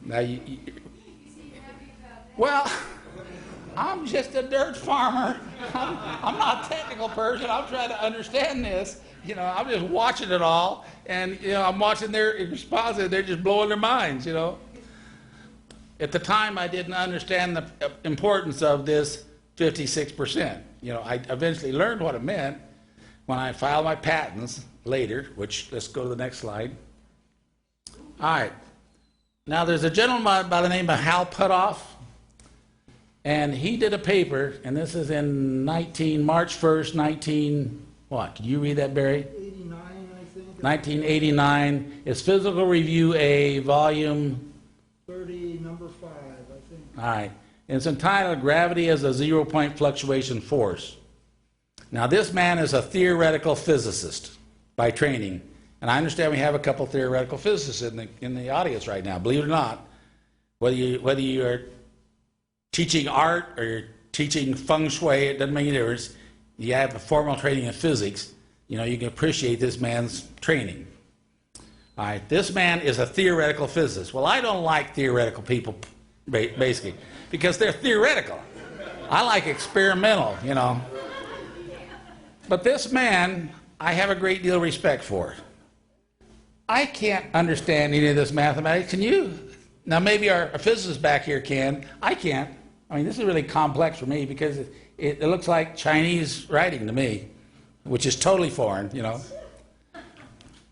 Now, well, I'm just a dirt farmer. I'm not a technical person. I'm trying to understand this. You know, I'm just watching it all, and you know, I'm watching their responses. They're just blowing their minds. You know, at the time, I didn't understand the importance of this 56%. You know, I eventually learned what it meant when I filed my patents later. Which, let's go to the next slide. All right. Now, there's a gentleman by the name of Hal Puthoff, and he did a paper, and this is in March 1st, what? Can you read that, Barry? 89, I think. 1989. It's Physical Review A, volume 30, number 5, I think. All right. And it's entitled Gravity as a Zero-Point Fluctuation Force. Now, this man is a theoretical physicist by training. And I understand we have a couple theoretical physicists in the audience right now. Believe it or not, whether you are teaching art or you're teaching feng shui, it doesn't make any difference. You have a formal training in physics, you know, you can appreciate this man's training. All right, this man is a theoretical physicist. Well, I don't like theoretical people, basically, because they're theoretical. I like experimental, you know. But this man, I have a great deal of respect for. I can't understand any of this mathematics. Can you? Now, maybe our physicists back here can. I can't. I mean, this is really complex for me because it looks like Chinese writing to me, which is totally foreign, you know.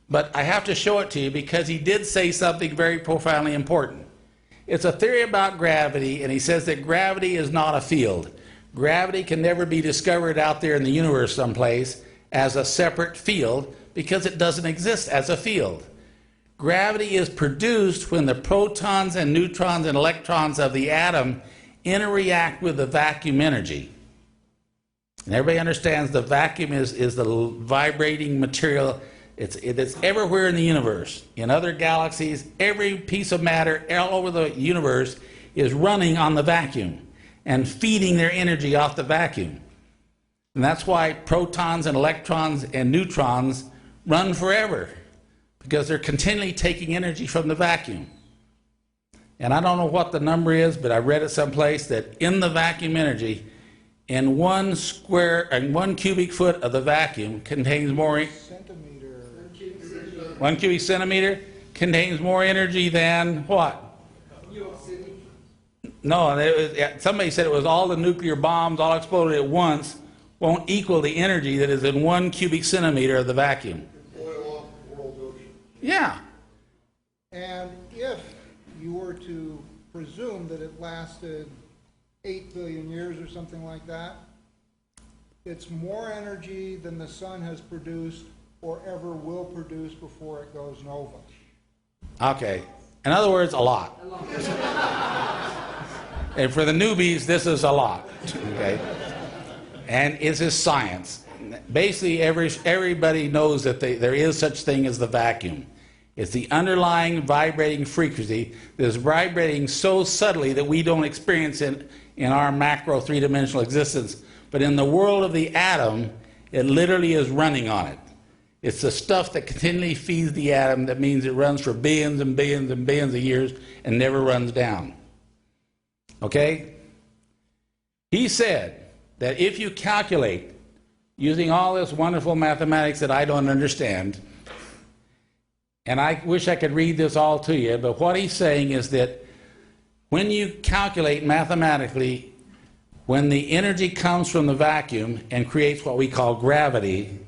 But I have to show it to you because he did say something very profoundly important. It's a theory about gravity, and he says that gravity is not a field. Gravity can never be discovered out there in the universe someplace as a separate field because it doesn't exist as a field. Gravity is produced when the protons and neutrons and electrons of the atom interact with the vacuum energy. And everybody understands the vacuum is the vibrating material. It's everywhere in the universe. In other galaxies, every piece of matter all over the universe is running on the vacuum and feeding their energy off the vacuum. And that's why protons and electrons and neutrons run forever, because they're continually taking energy from the vacuum. And I don't know what the number is, but I read it someplace that in the vacuum energy, in 1 cubic foot of the vacuum contains more... Centimeter. 1 cubic centimeter contains more energy than what? No, somebody said it was all the nuclear bombs all exploded at once won't equal the energy that is in 1 cubic centimeter of the vacuum. Yeah. And if you were to presume that it lasted 8 billion years or something like that, it's more energy than the sun has produced or ever will produce before it goes nova. Okay. In other words, a lot. And for the newbies, this is a lot. Okay. And it's just science. Basically, everybody knows that there is such thing as the vacuum. It's the underlying vibrating frequency that is vibrating so subtly that we don't experience it in our macro three-dimensional existence. But in the world of the atom, it literally is running on it. It's the stuff that continually feeds the atom that means it runs for billions and billions and billions of years and never runs down. Okay? He said that if you calculate using all this wonderful mathematics that I don't understand, and I wish I could read this all to you, but what he's saying is that when you calculate mathematically, when the energy comes from the vacuum and creates what we call gravity,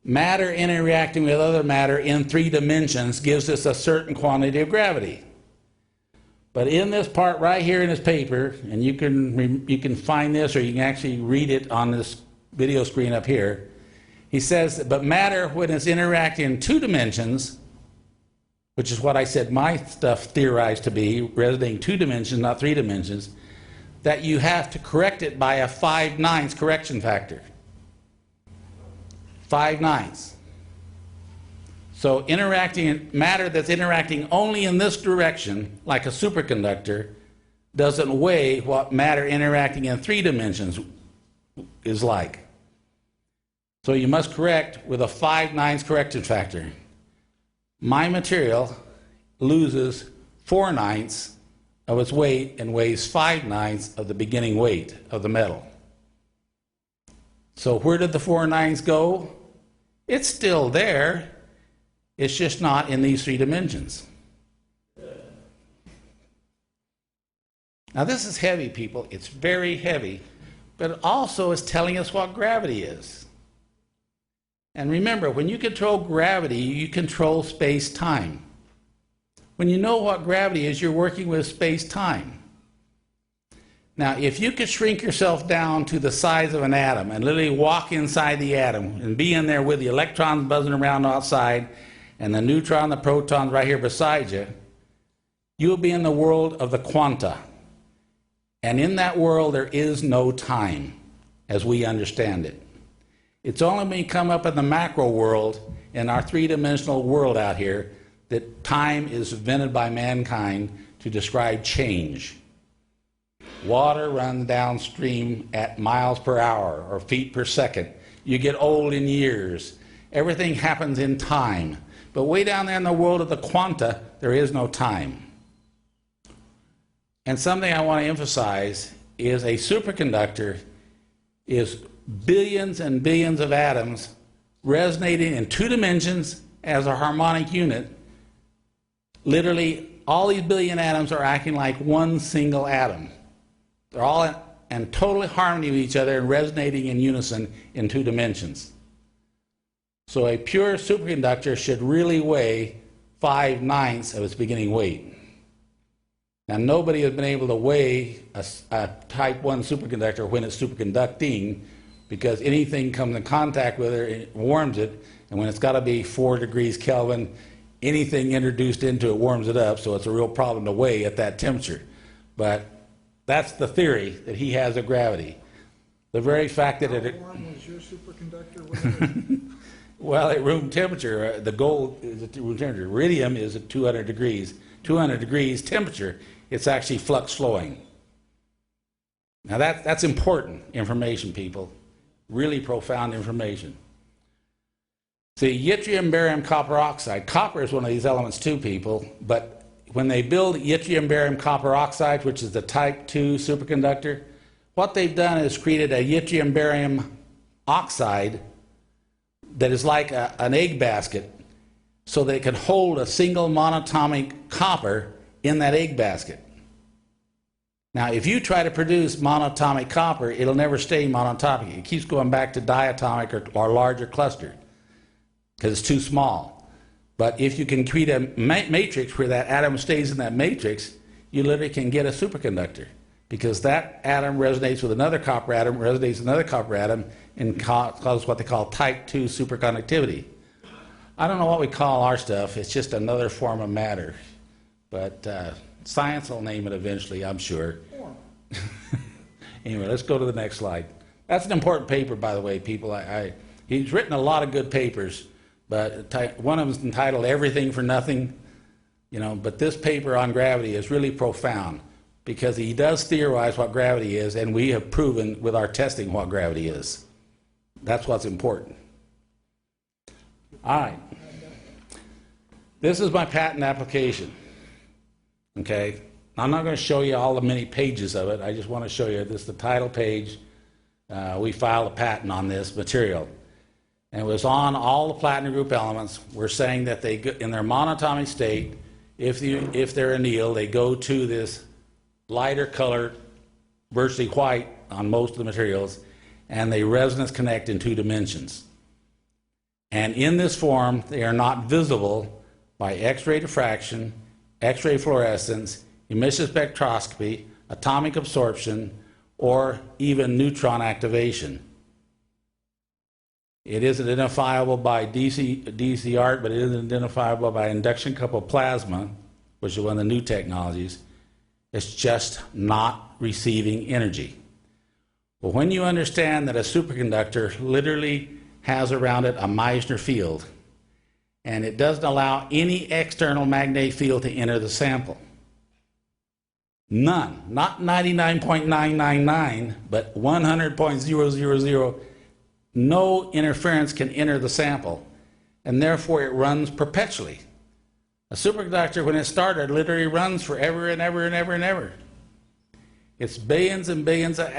matter interacting with other matter in 3 dimensions gives us a certain quantity of gravity. But in this part right here in this paper, and you can find this or you can actually read it on this video screen up here, he says, but matter, when it's interacting in 2 dimensions, which is what I said my stuff theorized to be, resonating 2 dimensions, not 3 dimensions, that you have to correct it by a 5/9 correction factor. 5/9. So matter that's interacting only in this direction, like a superconductor, doesn't weigh what matter interacting in 3 dimensions is like. So you must correct with a 5/9 correction factor. My material loses 4/9 of its weight and weighs 5/9 of the beginning weight of the metal. So where did the 4/9 go? It's still there. It's just not in these 3 dimensions. Now this is heavy, people. It's very heavy, but it also is telling us what gravity is. And remember, when you control gravity, you control space-time. When you know what gravity is, you're working with space-time. Now, if you could shrink yourself down to the size of an atom and literally walk inside the atom and be in there with the electrons buzzing around outside and the neutron, the protons right here beside you, you'll be in the world of the quanta. And in that world, there is no time as we understand it. It's only when you come up in the macro world, in our 3-dimensional world out here, that time is invented by mankind to describe change. Water runs downstream at miles per hour or feet per second. You get old in years. Everything happens in time. But way down there in the world of the quanta, there is no time. And something I want to emphasize is a superconductor is billions and billions of atoms resonating in 2 dimensions as a harmonic unit. Literally, all these billion atoms are acting like one single atom. They're all in total harmony with each other and resonating in unison in 2 dimensions. So a pure superconductor should really weigh 5/9 of its beginning weight. Now, nobody has been able to weigh a type 1 superconductor when it's superconducting, because anything comes in contact with it warms it, and when it's got to be 4 degrees Kelvin, anything introduced into it warms it up, so it's a real problem to weigh at that temperature. But that's the theory that he has of gravity. The very fact that How warm was your superconductor? well, at room temperature, the gold is at room temperature. Iridium is at 200 degrees. 200 degrees temperature, it's actually flux flowing. Now that's important information, people. Really profound information. See, yttrium, barium, copper oxide. Copper is one of these elements too, people, but when they build yttrium, barium, copper oxide, which is the type 2 superconductor, what they've done is created a yttrium, barium oxide that is like an egg basket, so they can hold a single monatomic copper in that egg basket. Now, if you try to produce monatomic copper, it'll never stay monatomic. It keeps going back to diatomic or larger cluster because it's too small. But if you can create a matrix where that atom stays in that matrix, you literally can get a superconductor, because that atom resonates with another copper atom, resonates with another copper atom, and causes what they call type 2 superconductivity. I don't know what we call our stuff. It's just another form of matter. But science will name it eventually, I'm sure. Anyway, let's go to the next slide. That's an important paper, by the way, people. He's written a lot of good papers, but one of them is entitled Everything for Nothing. But this paper on gravity is really profound, because he does theorize what gravity is, and we have proven with our testing what gravity is. That's what's important. All right. This is my patent application. Okay? I'm not going to show you all the many pages of it. I just want to show you this is the title page. We filed a patent on this material. And it was on all the platinum group elements. We're saying that they, in their monatomic state, if they're annealed, they go to this lighter color, virtually white on most of the materials, and they resonance connect in 2 dimensions. And in this form, they are not visible by X-ray diffraction, X-ray fluorescence, emission spectroscopy, atomic absorption, or even neutron activation. It isn't identifiable by DC arc, but it is identifiable by induction coupled plasma, which is one of the new technologies. It's just not receiving energy. But when you understand that a superconductor literally has around it a Meissner field, and it doesn't allow any external magnetic field to enter the sample. None. Not 99.999, but 100.000. No interference can enter the sample, and therefore it runs perpetually. A superconductor, when it started, literally runs forever and ever and ever and ever. It's billions and billions of